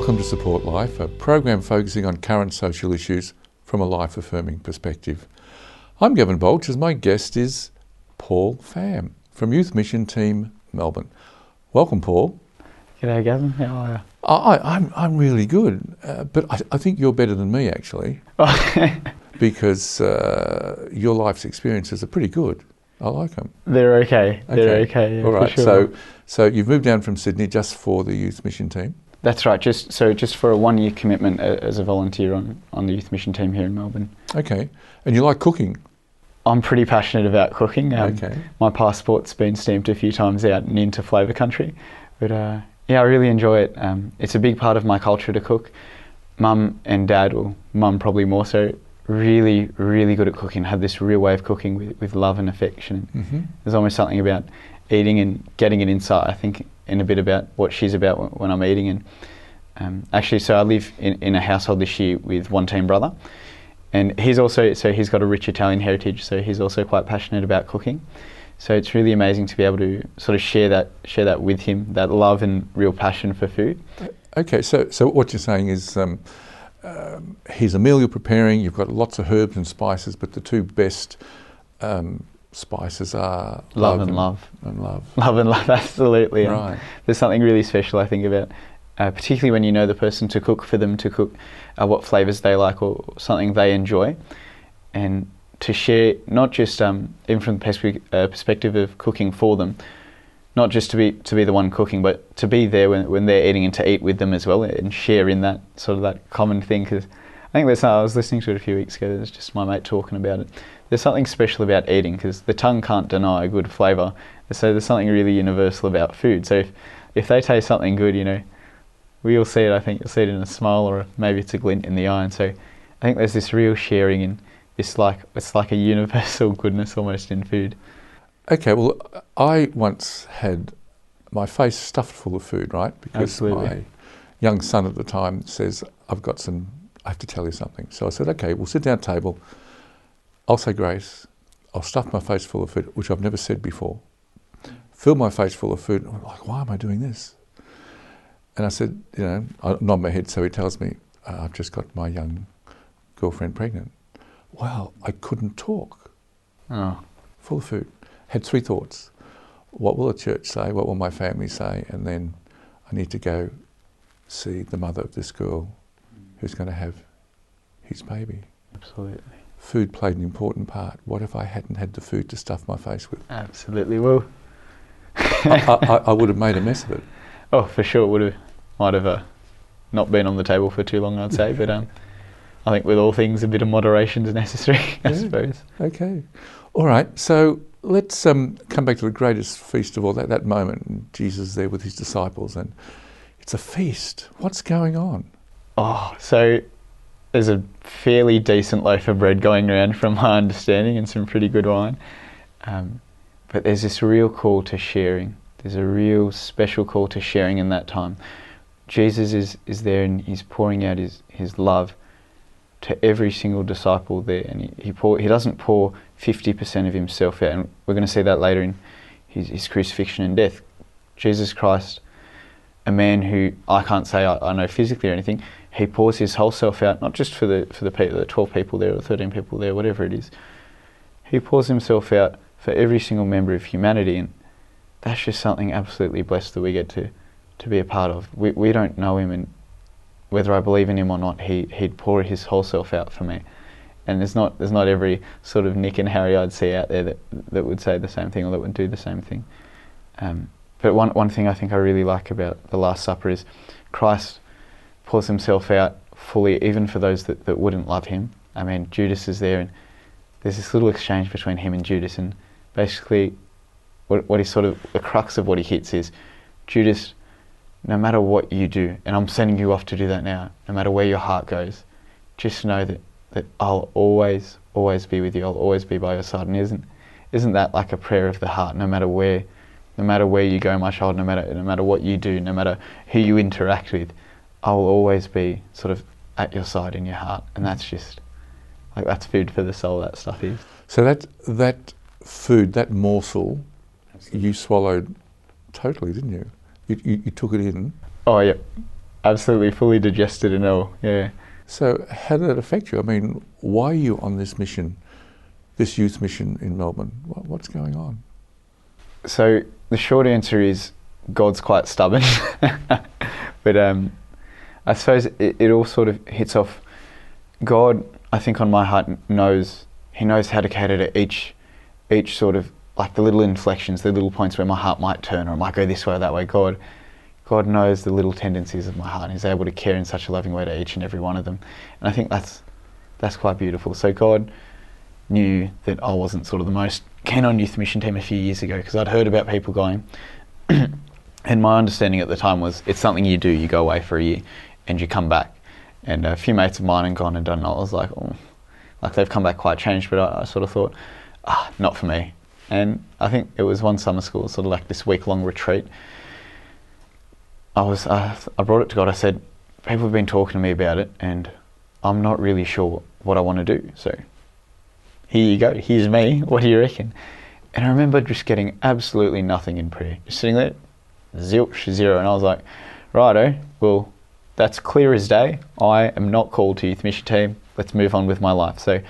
Welcome to Support Life, a program focusing on current social issues from a life-affirming perspective. I'm Gavin Baulch, as my guest is Paul Pham from Youth Mission Team Melbourne. Welcome, Paul. G'day, Gavin. How are you? I'm really good, but I think you're better than me, actually, because your life's experiences are pretty good. I like them. They're okay. They're okay. Yeah, all right. For sure. So you've moved down from Sydney just for the Youth Mission Team? That's right. Just for a 1 year commitment as a volunteer on the Youth Mission Team here in Melbourne. Okay. And you like cooking? I'm pretty passionate about cooking. Okay. My passport's been stamped a few times out and into flavour country, but yeah, I really enjoy it. It's a big part of my culture to cook. Mum and Dad, or Mum probably more so, really, really good at cooking. Had this real way of cooking with love and affection. Mm-hmm. There's almost something about eating and getting it inside, I think, in a bit about what she's about when I'm eating. And actually, so I live in a household this year with one teen brother, and he's got a rich Italian heritage, so he's also quite passionate about cooking. So it's really amazing to be able to sort of share that with him, that love and real passion for food. Okay, so what you're saying is here's a meal you're preparing, you've got lots of herbs and spices, but the two best spices are love and love. Love and love, absolutely. Right. There's something really special, I think, about particularly when you know the person to cook for them, to cook what flavours they like or something they enjoy, and to share, not just even from the perspective of cooking for them, not just to be the one cooking, but to be there when they're eating and to eat with them as well, and share in that sort of that common thing. Because I think I was listening to it a few weeks ago. There's just my mate talking about it. There's something special about eating, because the tongue can't deny a good flavour. So there's something really universal about food. So if they taste something good, we all see it. I think you'll see it in a smile, or maybe it's a glint in the eye. And so I think there's this real sharing, and it's like a universal goodness almost in food. Okay, well, I once had my face stuffed full of food, right? Because Absolutely. My young son at the time says, I have to tell you something. So I said, okay, we'll sit down at table. I'll say grace. I'll stuff my face full of food, which I've never said before. Fill my face full of food. And I'm like, why am I doing this? And I said, I nod my head, so he tells me, I've just got my young girlfriend pregnant. Well, I couldn't talk. Oh. Full of food. Had three thoughts. What will the church say? What will my family say? And then I need to go see the mother of this girl who's going to have his baby. Absolutely. Food played an important part. What if I hadn't had the food to stuff my face with? Absolutely. Well, I would have made a mess of it. Oh, for sure. Might have not been on the table for too long, I'd say. But I think with all things, a bit of moderation is necessary, I suppose. Okay. All right. So let's come back to the greatest feast of all, that moment. And Jesus is there with his disciples, and it's a feast. What's going on? Oh, so there's a fairly decent loaf of bread going around from my understanding, and some pretty good wine. But there's this real call to sharing. There's a real special call to sharing in that time. Jesus is there, and he's pouring out his love to every single disciple there, and he doesn't pour 50% of himself out, and we're going to see that later in his crucifixion and death. Jesus Christ, a man who I can't say I know physically or anything, he pours his whole self out, not just for the people, the 12 people there or 13 people there, whatever it is. He pours himself out for every single member of humanity, and that's just something absolutely blessed that we get to be a part of. We don't know him, and whether I believe in him or not, he'd pour his whole self out for me. And there's not every sort of Nick and Harry I'd see out there that would say the same thing or that would do the same thing. But one thing I think I really like about the Last Supper is Christ pours himself out fully, even for those that wouldn't love him. I mean, Judas is there, and there's this little exchange between him and Judas, and basically what he sort of, the crux of what he hits is, Judas, no matter what you do, and I'm sending you off to do that now, no matter where your heart goes, just know that I'll always be with you. I'll always be by your side. And isn't that like a prayer of the heart? No matter where you go, my child, no matter what you do, no matter who you interact with, I'll always be sort of at your side in your heart. And that's just like, that's food for the soul. That stuff is. So that food, that morsel, Absolutely. You swallowed totally, didn't you? You took it in. Oh yeah, absolutely fully digested and all. Yeah. So how did that affect you? I mean, why are you on this mission, this youth mission in Melbourne? What's going on? So the short answer is God's quite stubborn. But I suppose it all sort of hits off. God, I think on my heart, He knows how to cater to each sort of, like the little inflections, the little points where my heart might turn or it might go this way or that way. God knows the little tendencies of my heart, and He's able to care in such a loving way to each and every one of them. And I think that's quite beautiful. So God knew that I wasn't sort of the most keen on youth mission team a few years ago, because I'd heard about people going, and my understanding at the time was it's something you do. You go away for a year and you come back. And a few mates of mine had gone and done it. I was like, oh, like they've come back quite changed, but I sort of thought, not for me. And I think it was one summer school, sort of like this week-long retreat. I brought it to God. I said, people have been talking to me about it, and I'm not really sure what I want to do. So here you go. Here's me. What do you reckon? And I remember just getting absolutely nothing in prayer. Just sitting there, zilch, zero. And I was like, righto, well, that's clear as day. I am not called to youth mission team. Let's move on with my life. So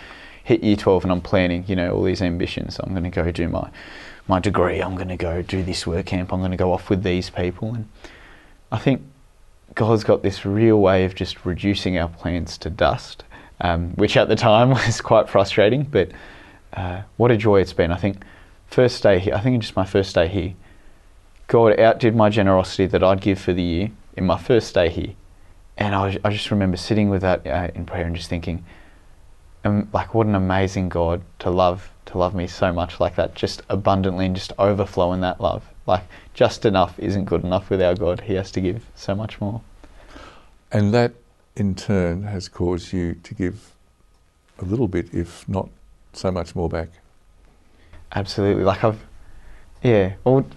hit year 12 and I'm planning, all these ambitions. So I'm going to go do my degree. I'm going to go do this work camp. I'm going to go off with these people. And I think God's got this real way of just reducing our plans to dust, which at the time was quite frustrating, but what a joy it's been. I think first day here, I think just my first day here, God outdid my generosity that I'd give for the year in my first day here. And I just remember sitting with that in prayer and just thinking, like, what an amazing God to love me so much like that, just abundantly and just overflow in that love. Like, just enough isn't good enough with our God. He has to give so much more. And that, in turn, has caused you to give a little bit, if not so much more back. Absolutely. Like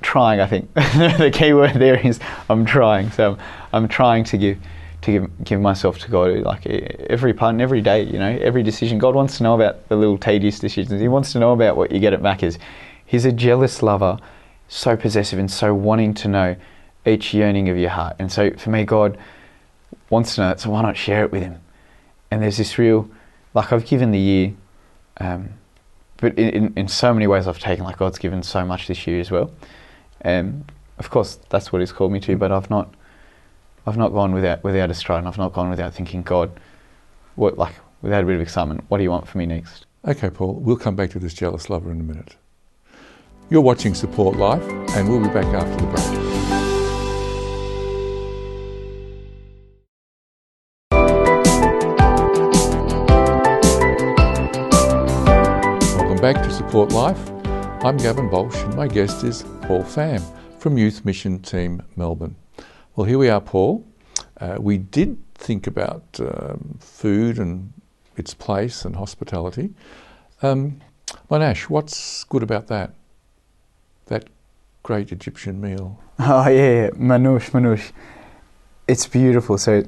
trying, I think. The key word there is I'm trying. So I'm trying to give myself to God, like every part and every day, every decision. God wants to know about the little tedious decisions. He wants to know about what you get at Macca's. He's a jealous lover, so possessive and so wanting to know each yearning of your heart. And so for me, God wants to know that, so why not share it with Him? And there's this real, like, I've given the year, but in so many ways I've taken, like, God's given so much this year as well. And of course that's what He's called me to, but I've not gone without a stride, and I've not gone without thinking, God, without a bit of excitement, what do you want for me next? Okay, Paul, we'll come back to this jealous lover in a minute. You're watching Support Life, and we'll be back after the break. Welcome back to Support Life. I'm Gavin Baulch, and my guest is Paul Pham from Youth Mission Team Melbourne. Well, here we are, Paul. We did think about food and its place and hospitality. Monash, what's good about that great Egyptian meal? Oh yeah, manouche. It's beautiful. So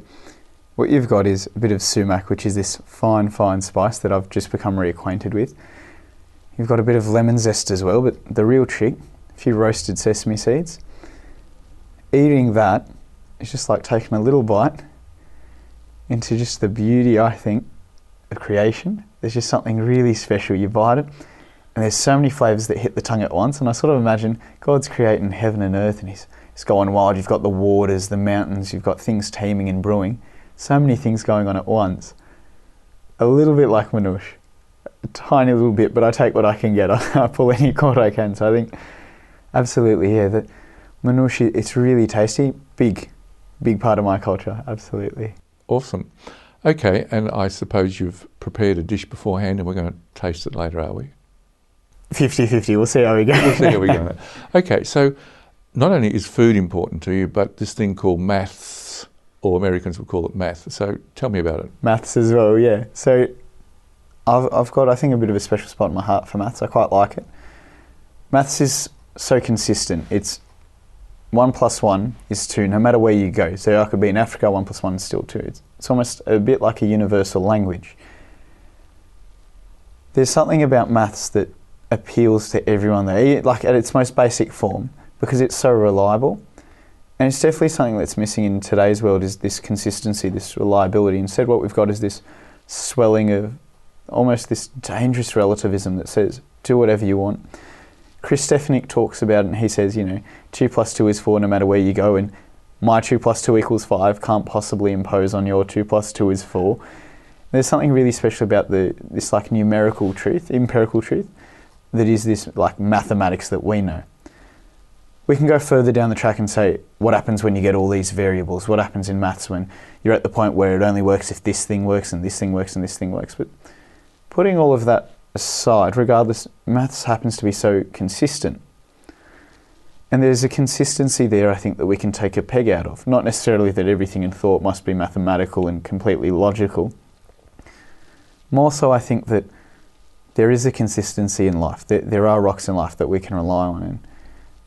what you've got is a bit of sumac, which is this fine spice that I've just become reacquainted with. You've got a bit of lemon zest as well, but the real trick, a few roasted sesame seeds. Eating that, it's just like taking a little bite into just the beauty, I think, of creation. There's just something really special. You bite it, and there's so many flavours that hit the tongue at once. And I sort of imagine God's creating heaven and earth, and He's going wild. You've got the waters, the mountains, you've got things teeming and brewing. So many things going on at once. A little bit like manouche. A tiny little bit, but I take what I can get. I pull any cord I can. So I think, absolutely, yeah, that manouche, it's really tasty. Big part of my culture, absolutely. Awesome. Okay, and I suppose you've prepared a dish beforehand and we're going to taste it later, are we? 50-50, we'll see how we go. We'll see how we go. Okay, so not only is food important to you, but this thing called maths, or Americans would call it math. So tell me about it. Maths as well, yeah. So I've got, I think, a bit of a special spot in my heart for maths. I quite like it. Maths is so consistent. It's 1 + 1 is 2, no matter where you go. So I could be in Africa, 1 + 1 is still 2. It's almost a bit like a universal language. There's something about maths that appeals to everyone there, like at its most basic form, because it's so reliable. And it's definitely something that's missing in today's world, is this consistency, this reliability. Instead, what we've got is this swelling of almost this dangerous relativism that says, do whatever you want. Chris Stefanik talks about it, and he says, 2 plus 2 is 4 no matter where you go, and my 2 plus 2 equals 5 can't possibly impose on your 2 plus 2 is 4. There's something really special about this like numerical truth, empirical truth, that is this like mathematics that we know. We can go further down the track and say, what happens when you get all these variables? What happens in maths when you're at the point where it only works if this thing works and this thing works and this thing works? But putting all of that aside, regardless, maths happens to be so consistent. And there's a consistency there, I think, that we can take a peg out of. Not necessarily that everything in thought must be mathematical and completely logical. More so, I think that there is a consistency in life. There are rocks in life that we can rely on. And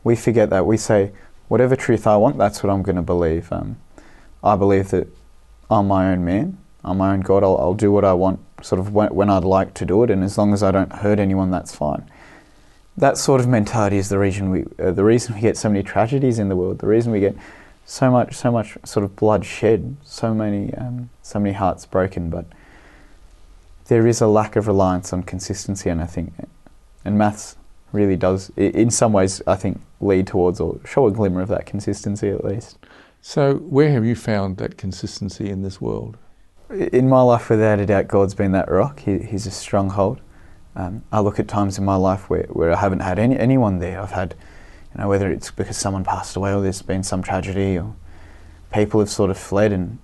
we forget that. We say, whatever truth I want, that's what I'm going to believe. I believe that I'm my own man. I'm my own God. I'll do what I want, sort of when I'd like to do it. And as long as I don't hurt anyone, that's fine. That sort of mentality is the reason we get so many tragedies in the world. The reason we get so much sort of blood shed, so many hearts broken. But there is a lack of reliance on consistency, and I think, and maths really does, in some ways, I think, lead towards or show a glimmer of that consistency at least. So where have you found that consistency in this world? In my life, without a doubt, God's been that rock. He's a stronghold. I look at times in my life where I haven't had anyone there. I've had, whether it's because someone passed away or there's been some tragedy or people have sort of fled, and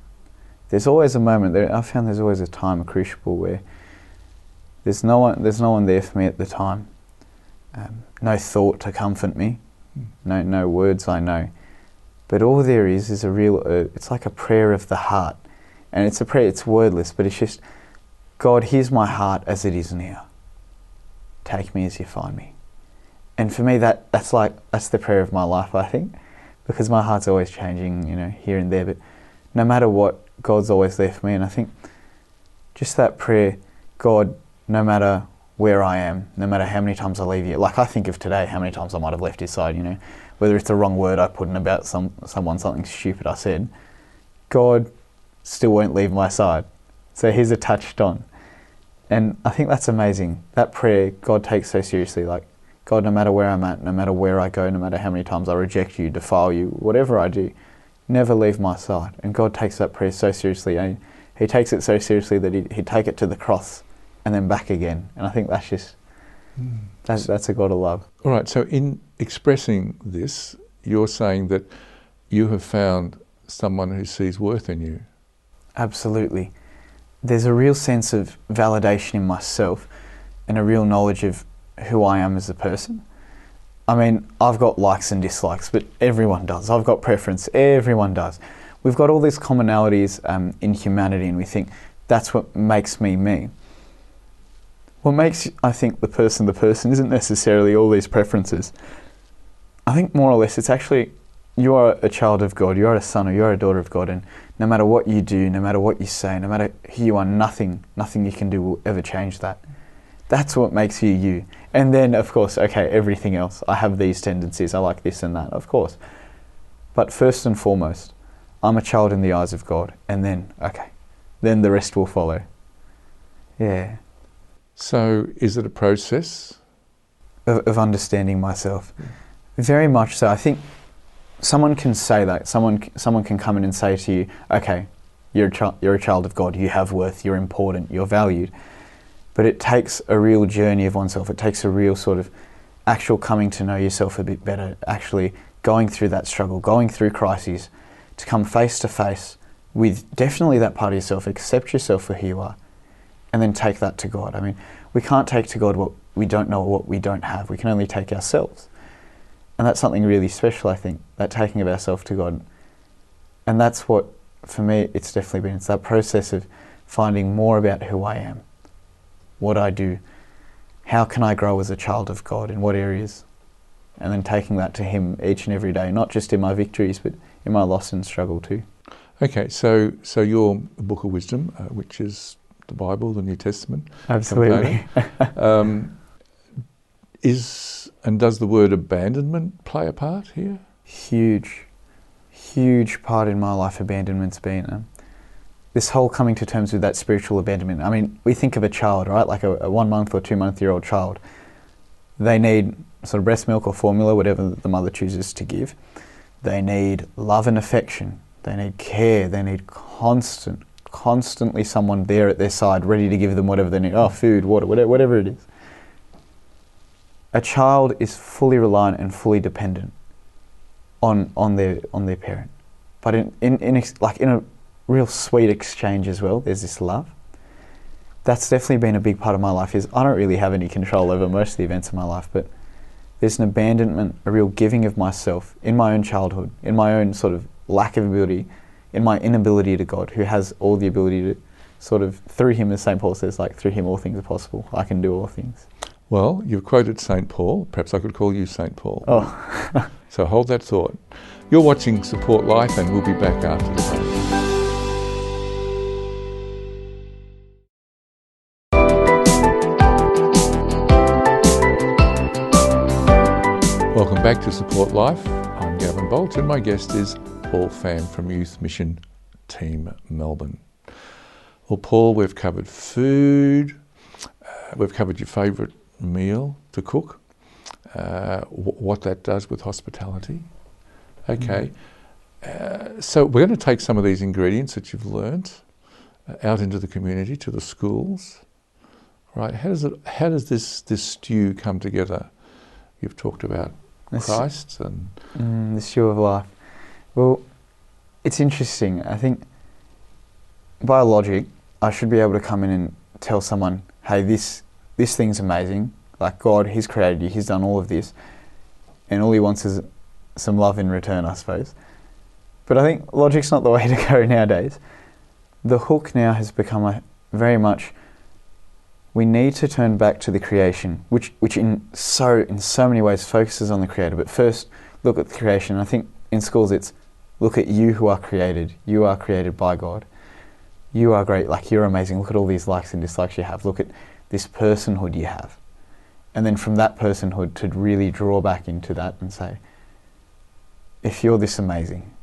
there's always a moment there. I found there's always a time, a crucible, where there's no one there for me at the time. No thought to comfort me, no words I know, but all there is a real. It's like a prayer of the heart, and it's a prayer. It's wordless, but it's just, God, here's my heart as it is now. Take me as you find me. And for me, that's the prayer of my life, I think, because my heart's always changing, here and there. But no matter what, God's always there for me. And I think just that prayer, God, no matter where I am, no matter how many times I leave you. Like I think of today, how many times I might have left his side, whether it's the wrong word I put in about someone, something stupid I said, God still won't leave my side. So he's attached on. And I think that's amazing. That prayer, God takes so seriously. Like, God, no matter where I'm at, no matter where I go, no matter how many times I reject you, defile you, whatever I do, never leave my side. And God takes that prayer so seriously. And he takes it so seriously that he'd take it to the cross and then back again. And I think that's just, that's a God of love. All right, so in expressing this, you're saying that you have found someone who sees worth in you. Absolutely. There's a real sense of validation in myself and a real knowledge of who I am as a person. I mean, I've got likes and dislikes, but everyone does. I've got preference, everyone does. We've got all these commonalities in humanity, and we think that's what makes me me. What makes, I think, the person isn't necessarily all these preferences. I think more or less it's actually, you are a child of God, you are a son or you are a daughter of God, and no matter what you do, no matter what you say, no matter who you are, nothing you can do will ever change that. That's what makes you you. And then, of course, okay, everything else. I have these tendencies, I like this and that, of course. But first and foremost, I'm a child in the eyes of God. And then, then the rest will follow. Yeah. So is it a process? Of understanding myself. Very much so. I think someone can say that. Someone can come in and say to you, okay, you're a child of God, you have worth, you're important, you're valued. But it takes a real journey of oneself. It takes a real sort of actual coming to know yourself a bit better, actually going through that struggle, going through crises, to come face to face with definitely that part of yourself, accept yourself for who you are, and then take that to God. I mean, we can't take to God what we don't know or what we don't have. We can only take ourselves. And that's something really special, I think, that taking of ourselves to God. And that's what, for me, it's definitely been. It's that process of finding more about who I am, what I do, how can I grow as a child of God, in what areas, and then taking that to Him each and every day, not just in my victories, but in my loss and struggle too. Okay, so your book of wisdom, which is the Bible, the New Testament. Absolutely. Does the word abandonment play a part here? Huge huge part in my life abandonment's been this whole coming to terms with that spiritual abandonment. I mean, we think of a child, right? Like a 1 month or 2 month year old child. They need sort of breast milk or formula, whatever the mother chooses to give. They need love and affection. They need care. They need constantly someone there at their side, ready to give them whatever they need. Oh, food, water, whatever it is. A child is fully reliant and fully dependent on their parent. But in a real sweet exchange as well, there's this love. That's definitely been a big part of my life. Is I don't really have any control over most of the events of my life, but there's an abandonment, a real giving of myself in my own childhood, in my own sort of lack of ability, in my inability to God, who has all the ability to sort of, through him, as St. Paul says, like, through him all things are possible. I can do all things. Well, you've quoted St. Paul. Perhaps I could call you St. Paul. Oh. So hold that thought. You're watching Support Life, and we'll be back after the break. Welcome back to Support Life. I'm Gavin Baulch, and my guest is Paul Pham from Youth Mission Team Melbourne. Well, Paul, we've covered food, we've covered your favourite meal to cook, what that does with hospitality. Okay, so we're going to take some of these ingredients that you've learnt out into the community, to the schools, right? How does this stew come together? You've talked about Christ and the stew of life. Well, it's interesting. I think by logic, I should be able to come in and tell someone, hey, this thing's amazing. Like, God, he's created you, he's done all of this, and all he wants is some love in return, I suppose. But I think logic's not the way to go nowadays. The hook now has become very much, we need to turn back to the creation, which in so many ways focuses on the Creator. But first, look at the creation. I think in schools it's, look at you who are created. You are created by God. You are great, like, you're amazing. Look at all these likes and dislikes you have. Look at this personhood you have. And then from that personhood to really draw back into that and say, if you're this amazing,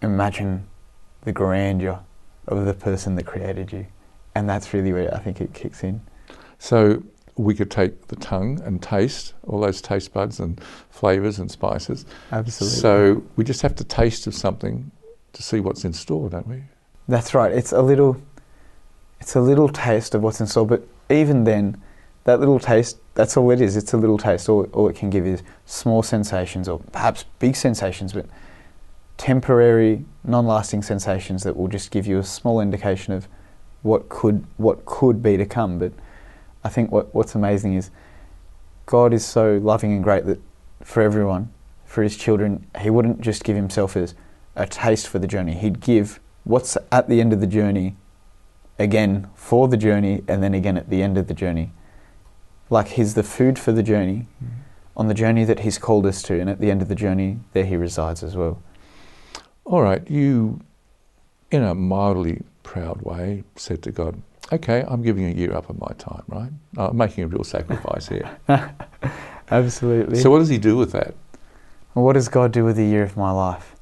imagine the grandeur of the person that created you. And that's really where I think it kicks in. So we could take the tongue and taste all those taste buds and flavours and spices. Absolutely. So we just have to taste of something to see what's in store, don't we? That's right. It's a little taste of what's in store, but even then, that little taste, that's all it is. It's a little taste. All it can give is small sensations, or perhaps big sensations, but temporary, non-lasting sensations that will just give you a small indication of what could be to come. But I think what's amazing is God is so loving and great that for everyone, for his children, he wouldn't just give himself as a taste for the journey. He'd give what's at the end of the journey again for the journey, and then again at the end of the journey. Like, he's the food for the journey, on the journey that he's called us to, and at the end of the journey, there he resides as well. All right, you, in a mildly proud way, said to God, okay, I'm giving a year up of my time, right? I'm making a real sacrifice here. Absolutely. So what does he do with that? Well, what does God do with a year of my life?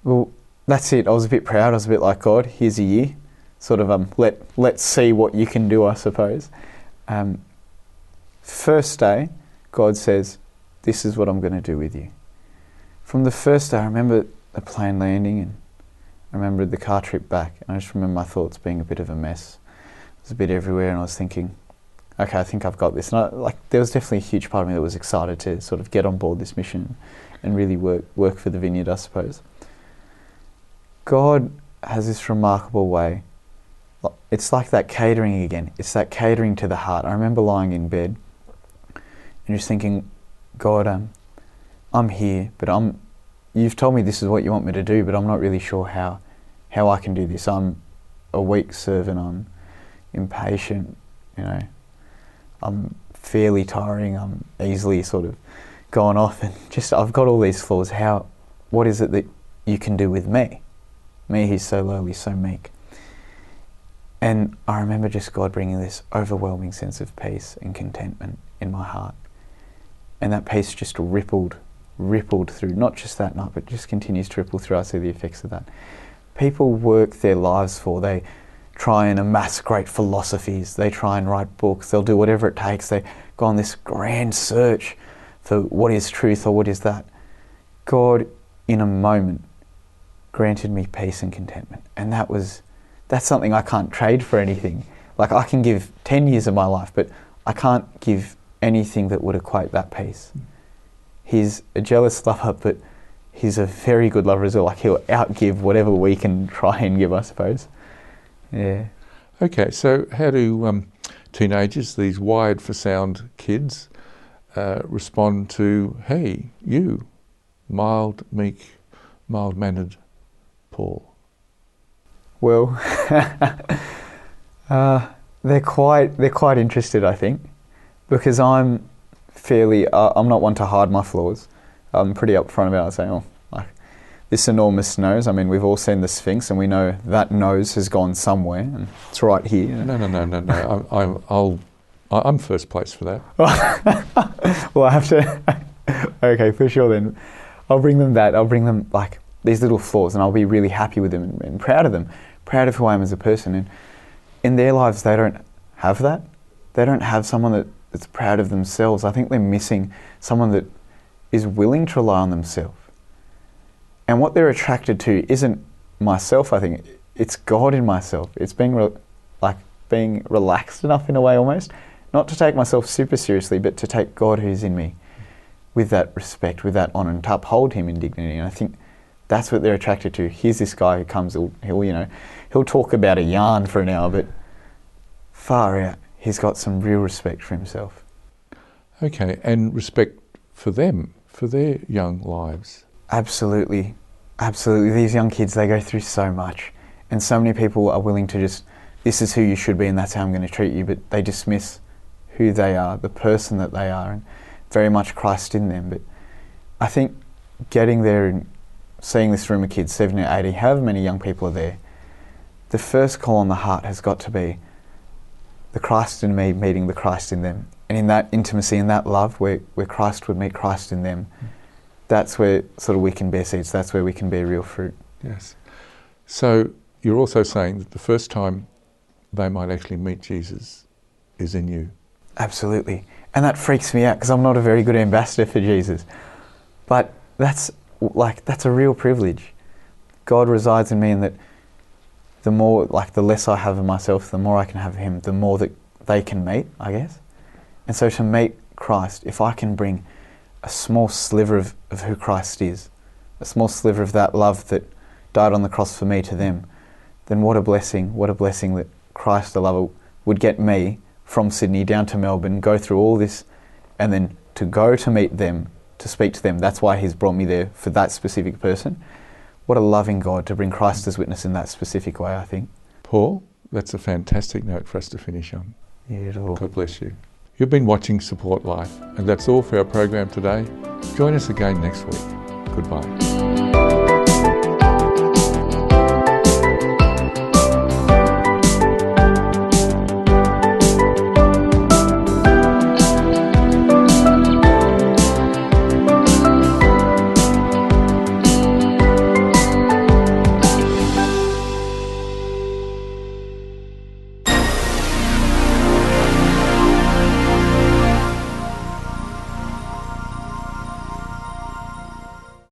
Well, that's it. I was a bit proud. I was a bit like, God, here's a year. Sort of, let's see what you can do, I suppose. First day, God says, this is what I'm going to do with you. From the first day, I remember the plane landing, and I remember the car trip back, and I just remember my thoughts being a bit of a mess. It was a bit everywhere, and I was thinking, okay, I think I've got this. And there was definitely a huge part of me that was excited to sort of get on board this mission and really work for the vineyard, I suppose. God has this remarkable way. It's like that catering again. It's that catering to the heart. I remember lying in bed and just thinking, God, I'm here, but you've told me this is what you want me to do, but I'm not really sure how I can do this. I'm a weak servant. I'm impatient, I'm fairly tiring. I'm easily sort of going off, and I've got all these flaws. What is it that you can do with me? Me, who's so lowly, so meek. And I remember just God bringing this overwhelming sense of peace and contentment in my heart. And that peace just rippled rippled through, not just that night, but just continues to ripple through. I see the effects of that. People work their lives for, they try and amass great philosophies, they try and write books, they'll do whatever it takes, they go on this grand search for what is truth or what is that. God, in a moment, granted me peace and contentment. And that's something I can't trade for anything. Like, I can give 10 years of my life, but I can't give anything that would equate that peace. He's a jealous lover, but he's a very good lover as well. Like, he'll outgive whatever we can try and give, I suppose. Yeah. Okay, so how do teenagers, these wired for sound kids, respond to, hey, you, mild, meek, mild-mannered Paul? Well, they're quite interested, I think, because I'm not one to hide my flaws. I'm pretty upfront about it, saying, like, this enormous nose. I mean, we've all seen the Sphinx, and we know that nose has gone somewhere, and it's right here. No. I'm first place for that. Well, I have to. Okay, for sure. Then, I'll bring them that. I'll bring them like these little flaws, and I'll be really happy with them and proud of them, proud of who I am as a person. And in their lives, they don't have that. They don't have someone that's proud of themselves. I think they're missing someone that is willing to rely on themselves. And what they're attracted to isn't myself, I think. It's God in myself. It's being relaxed enough in a way almost, not to take myself super seriously, but to take God who's in me with that respect, with that honour, and to uphold him in dignity. And I think that's what they're attracted to. Here's this guy who comes, he'll talk about a yarn for an hour, but far out, he's got some real respect for himself. Okay, and respect for them, for their young lives. Absolutely. These young kids, they go through so much, and so many people are willing to just, this is who you should be and that's how I'm going to treat you, but they dismiss who they are, the person that they are, and very much Christ in them. But I think getting there and seeing this room of kids, 70 or 80, however many young people are there, the first call on the heart has got to be the Christ in me meeting the Christ in them. And in that intimacy, in that love, where Christ would meet Christ in them, that's where sort of we can bear seeds, that's where we can bear real fruit. Yes. So you're also saying that the first time they might actually meet Jesus is in you. Absolutely. And that freaks me out because I'm not a very good ambassador for Jesus. But that's a real privilege. God resides in me, and that the less I have of myself, the more I can have of him, the more that they can meet, I guess. And so to meet Christ, if I can bring a small sliver of who Christ is, a small sliver of that love that died on the cross for me to them, then what a blessing that Christ the lover would get me from Sydney down to Melbourne, go through all this, and then to go to meet them, to speak to them. That's why he's brought me there, for that specific person. What a loving God to bring Christ as witness in that specific way, I think. Paul, that's a fantastic note for us to finish on. Beautiful. God bless you. You've been watching Support Life, and that's all for our program today. Join us again next week. Goodbye.